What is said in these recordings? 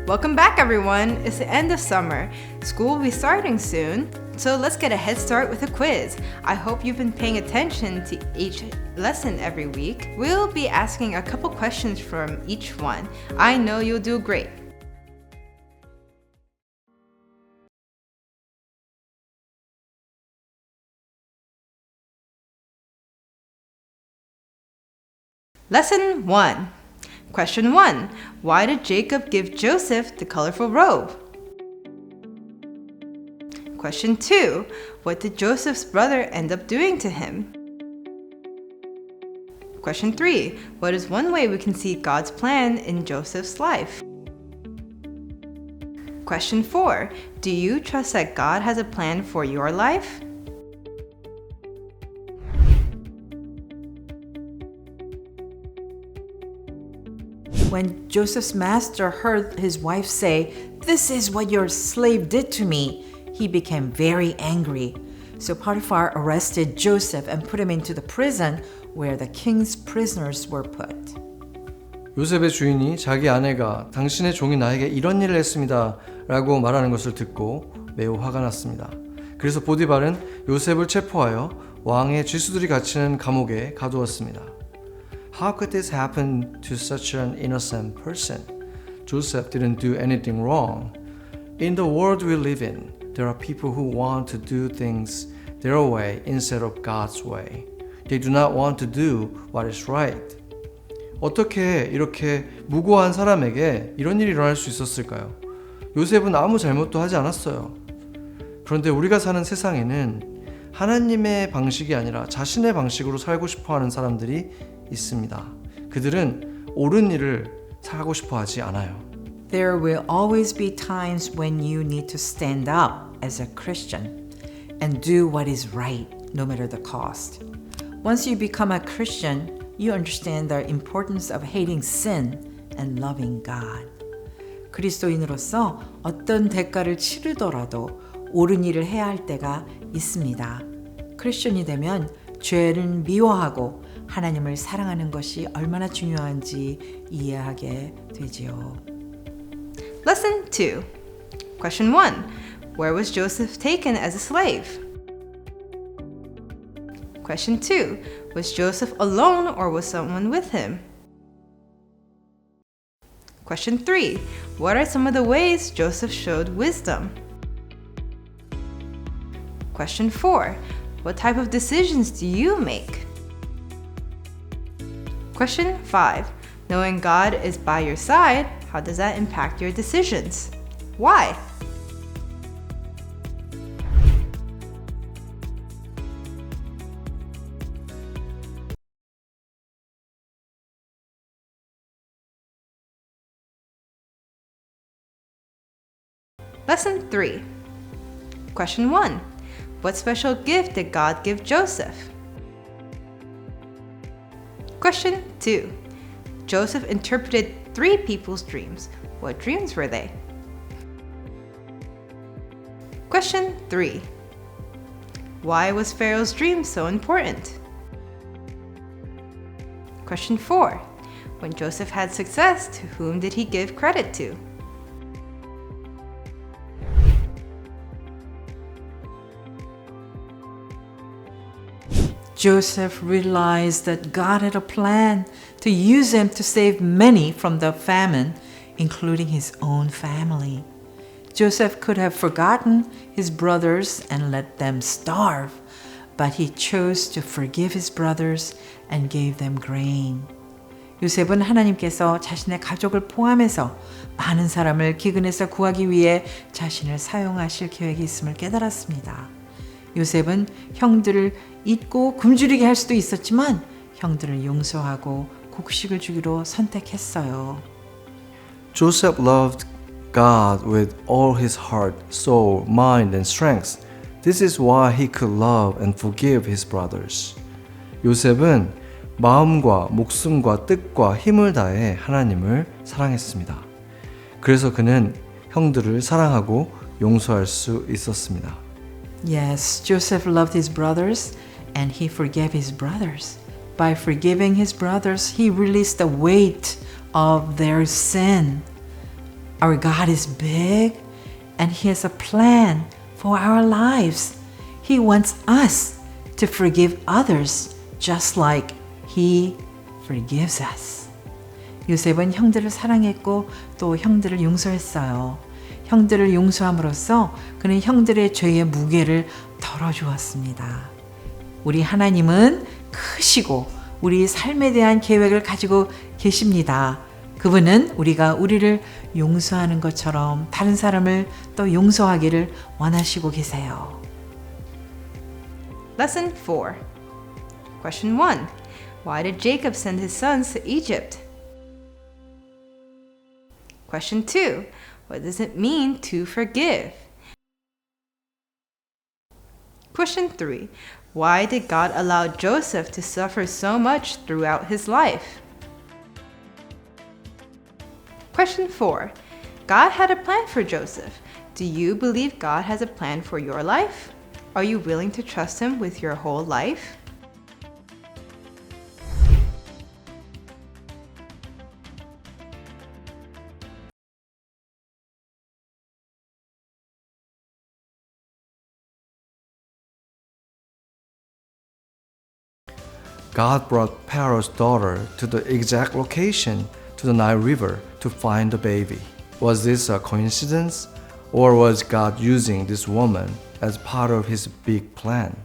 Welcome back, everyone. It's the end of summer. School will be starting soon, so let's get a head start with a quiz. I hope you've been paying attention to each lesson every week. We'll be asking a couple questions from each one. I know you'll do great. Lesson 1. Question 1. Why did Jacob give Joseph the colorful robe? Question 2. What did Joseph's brother end up doing to him? Question 3. What is one way we can see God's plan in Joseph's life? Question 4. Do you trust that God has a plan for your life? When Joseph's master heard his wife say, "This is what your slave did to me," he became very angry. So Potiphar arrested Joseph and put him into the prison where the king's prisoners were put. 요셉의 주인이 자기 아내가 당신의 종이 나에게 이런 일을 했습니다 라고 말하는 것을 듣고 매우 화가 났습니다. 그래서 보디발은 요셉을 체포하여 왕의 쥐수들이 갇히는 감옥에 가두었습니다. How could this happen to such an innocent person? Joseph didn't do anything wrong. In the world we live in, there are people who want to do things their way instead of God's way. They do not want to do what is right. 어떻게 이렇게 무고한 사람에게 이런 일이 일어날 수 있었을까요? 요셉은 아무 잘못도 하지 않았어요. 그런데 우리가 사는 세상에는 하나님의 방식이 아니라 자신의 방식으로 살고 싶어 하는 사람들이 있습니다. 그들은 옳은 일을 하고 싶어 하지 않아요. There will always be times when you need to stand up as a Christian and do what is right, no matter the cost. Once you become a Christian, you understand the importance of hating sin and loving God. 그리스도인으로서 어떤 대가를 치르더라도 옳은 일을 해야 할 때가 있습니다. 크리스천이 되면 죄를 미워하고 하나님을 사랑하는 것이 얼마나 중요한지 이해하게 되지요. Lesson 2. Question 1. Where was Joseph taken as a slave? Question 2. Was Joseph alone or was someone with him? Question 3. What are some of the ways Joseph showed wisdom? Question 4. What type of decisions do you make? Question 5. Knowing God is by your side, how does that impact your decisions? Why? Lesson 3. Question 1. What special gift did God give Joseph? Question 2. Joseph interpreted 3 people's dreams. What dreams were they? Question 3. Why was Pharaoh's dream so important? Question 4. When Joseph had success, to whom did he give credit to? Joseph realized that God had a plan to use him to save many from the famine, including his own family. Joseph could have forgotten his brothers and let them starve, but he chose to forgive his brothers and gave them grain. 요셉은 하나님께서 자신의 가족을 포함해서 많은 사람을 기근에서 구하기 위해 자신을 사용하실 계획이 있음을 깨달았습니다. 요셉은 형들을 잊고 굶주리게 할 수도 있었지만 형들을 용서하고 곡식을 주기로 선택했어요. Joseph loved God with all his heart, soul, mind, and strength. This is why he could love and forgive his brothers. 요셉은 마음과 목숨과 뜻과 힘을 다해 하나님을 사랑했습니다. 그래서 그는 형들을 사랑하고 용서할 수 있었습니다. Yes, Joseph loved his brothers and he forgave his brothers. By forgiving his brothers, he released the weight of their sin. Our God is big and He has a plan for our lives. He wants us to forgive others just like He forgives us. 요셉은 형들을 사랑했고 또 형들을 용서했어요. 형들을 용서함으로써 그는 형들의 죄의 무게를 덜어주었습니다. 우리 하나님은 크시고 우리 삶에 대한 계획을 가지고 계십니다. 그분은 우리가 우리를 용서하는 것처럼 다른 사람을 또 용서하기를 원하시고 계세요. Lesson 4. Question 1. Why did Jacob send his sons to Egypt? Question 2. What does it mean to forgive? Question 3. Why did God allow Joseph to suffer so much throughout his life? Question 4. God had a plan for Joseph. Do you believe God has a plan for your life? Are you willing to trust Him with your whole life? God brought Pharaoh's daughter to the exact location to the Nile River to find the baby. Was this a coincidence? Or was God using this woman as part of His big plan?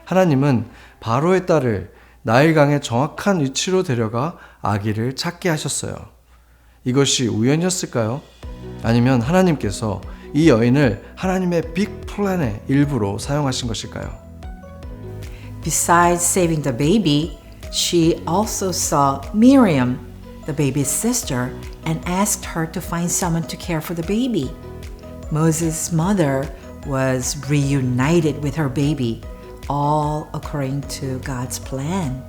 하나님은 바로의 딸을 나일강의 정확한 위치로 데려가 아기를 찾게 하셨어요. 이것이 우연이었을까요? 아니면 하나님께서 이 여인을 하나님의 빅 플랜의 일부로 사용하신 것일까요? Besides saving the baby, she also saw Miriam, the baby's sister, and asked her to find someone to care for the baby. Moses' mother was reunited with her baby, all according to God's plan.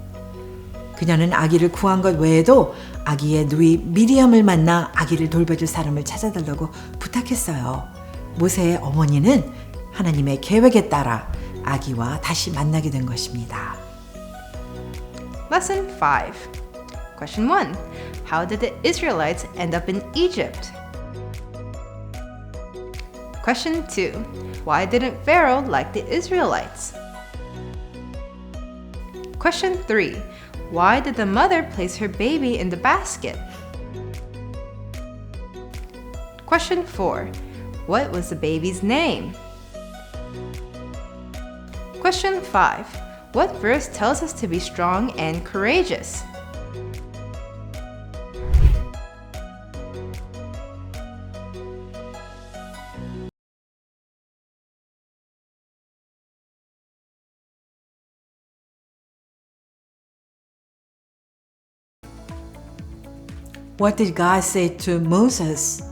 그녀는 아기를 구한 것 외에도 아기의 누이 미리암을 만나 아기를 돌봐줄 사람을 찾아달라고 부탁했어요. 모세의 어머니는 하나님의 계획에 따라 아기와 다시 만나게 된 것입니다. Lesson 5. Question 1. How did the Israelites end up in Egypt? Question 2. Why didn't Pharaoh like the Israelites? Question 3. Why did the mother place her baby in the basket? Question 4. What was the baby's name? Question 5. What verse tells us to be strong and courageous? What did God say to Moses?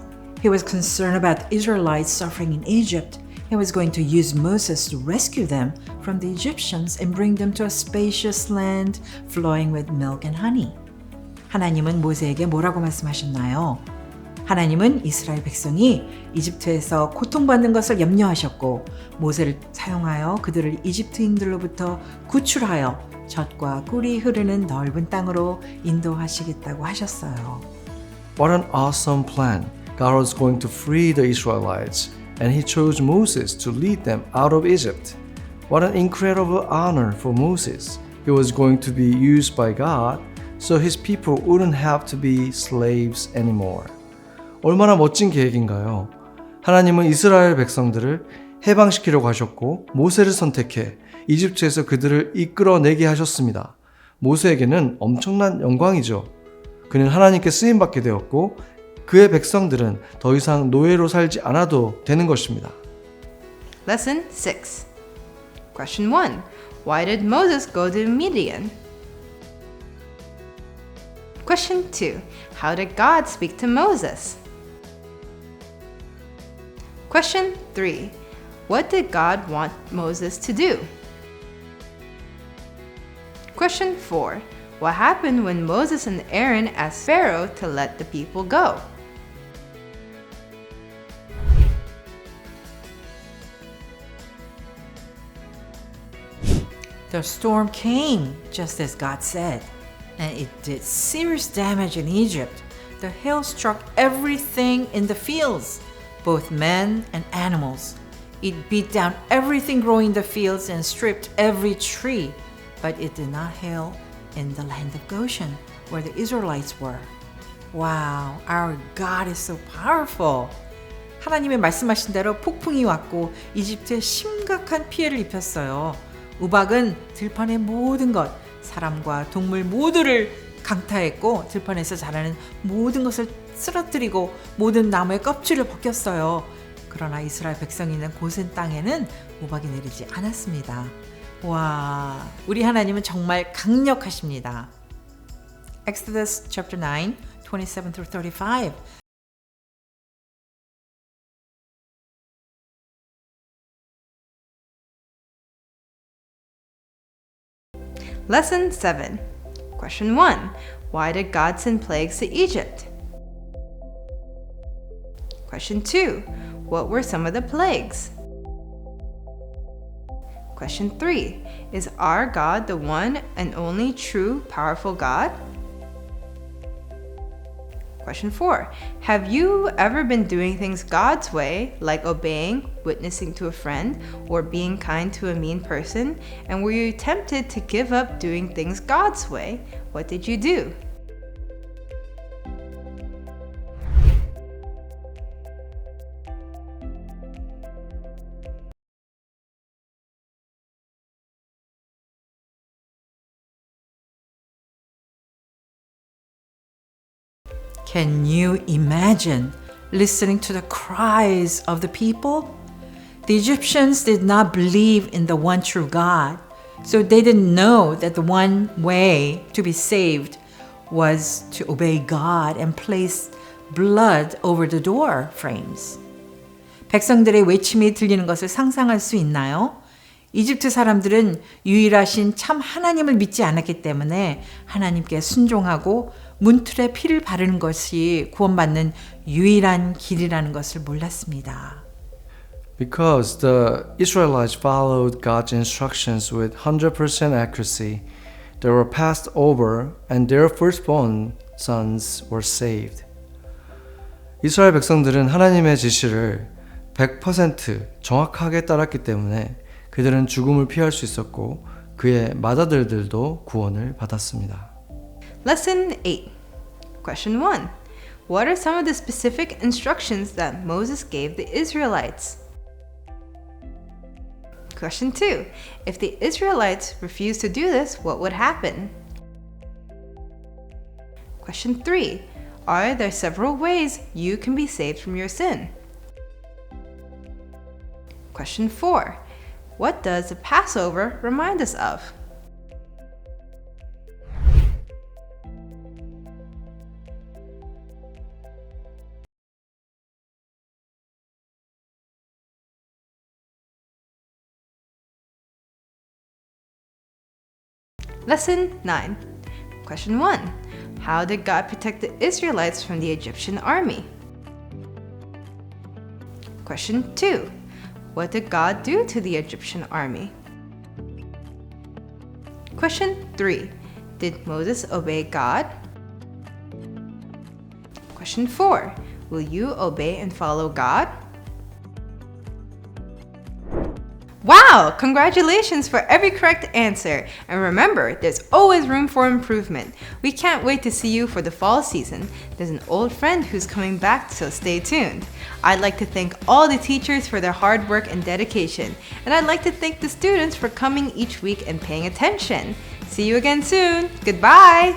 He was concerned about the Israelites suffering in Egypt. He was going to use Moses to rescue them from the Egyptians and bring them to a spacious land flowing with milk and honey. 하나님은 모세에게 뭐라고 말씀하셨나요? 하나님은 이스라엘 백성이 이집트에서 고통받는 것을 염려하셨고 모세를 사용하여 그들을 이집트인들로부터 구출하여 젖과 꿀이 흐르는 넓은 땅으로 인도하시겠다고 하셨어요. What an awesome plan! God was going to free the Israelites, and He chose Moses to lead them out of Egypt. What an incredible honor for Moses! He was going to be used by God, so his people wouldn't have to be slaves anymore. 얼마나 멋진 계획인가요? 하나님은 이스라엘 백성들을 해방시키려고 하셨고 모세를 선택해 이집트에서 그들을 이끌어내게 하셨습니다. 모세에게는 엄청난 영광이죠. 그는 하나님께 쓰임받게 되었고 그의 백성들은 더 이상 노예로 살지 않아도 되는 것입니다. Lesson 6. Question 1. Why did Moses go to Midian? Question 2. How did God speak to Moses? Question 3. What did God want Moses to do? Question 4. What happened when Moses and Aaron asked Pharaoh to let the people go? The storm came just as God said, and it did serious damage in Egypt. The hail struck everything in the fields, both men and animals. It beat down everything growing in the fields and stripped every tree, but it did not hail in the land of Goshen, where the Israelites were. Wow, our God is so powerful. 하나님의 말씀하신 대로 폭풍이 왔고 이집트에 심각한 피해를 입혔어요. 우박은 들판의 모든 것, 사람과 동물 모두를 강타했고 들판에서 자라는 모든 것을 쓰러뜨리고 모든 나무의 껍질을 벗겼어요. 그러나 이스라엘 백성이 있는 고센 땅에는 우박이 내리지 않았습니다. 와, 우리 하나님은 정말 강력하십니다. Exodus chapter 9, 27 through 35. Lesson 7. Question 1. Why did God send plagues to Egypt? Question 2. What were some of the plagues? Question 3. Is our God the one and only true, powerful God? Question 4. Have you ever been doing things God's way, like obeying, witnessing to a friend, or being kind to a mean person, and were you tempted to give up doing things God's way? What did you do? Can you imagine listening to the cries of the people? The Egyptians did not believe in the one true God, so they didn't know that the one way to be saved was to obey God and place blood over the door frames. 백성들의 외침이 들리는 것을 상상할 수 있나요? 이집트 사람들은 유일하신 참 하나님을 믿지 않았기 때문에 하나님께 순종하고 문틀에 피를 바르는 것이 구원받는 유일한 길이라는 것을 몰랐습니다. Because the Israelites followed God's instructions with 100% accuracy, they were passed over and their firstborn sons were saved. 이스라엘 백성들은 하나님의 지시를 100% 정확하게 따랐기 때문에 그들은 죽음을 피할 수 있었고 그의 맏아들들도 구원을 받았습니다. Lesson 8. Question 1. What are some of the specific instructions that Moses gave the Israelites? Question 2. If the Israelites refused to do this, what would happen? Question 3. Are there several ways you can be saved from your sin? Question 4. What does the Passover remind us of? Lesson 9. Question 1. How did God protect the Israelites from the Egyptian army? Question 2. What did God do to the Egyptian army? Question 3. Did Moses obey God? Question 4. Will you obey and follow God? Wow! Congratulations for every correct answer. And remember, there's always room for improvement. We can't wait to see you for the fall season. There's an old friend who's coming back, so stay tuned. I'd like to thank all the teachers for their hard work and dedication. And I'd like to thank the students for coming each week and paying attention. See you again soon. Goodbye!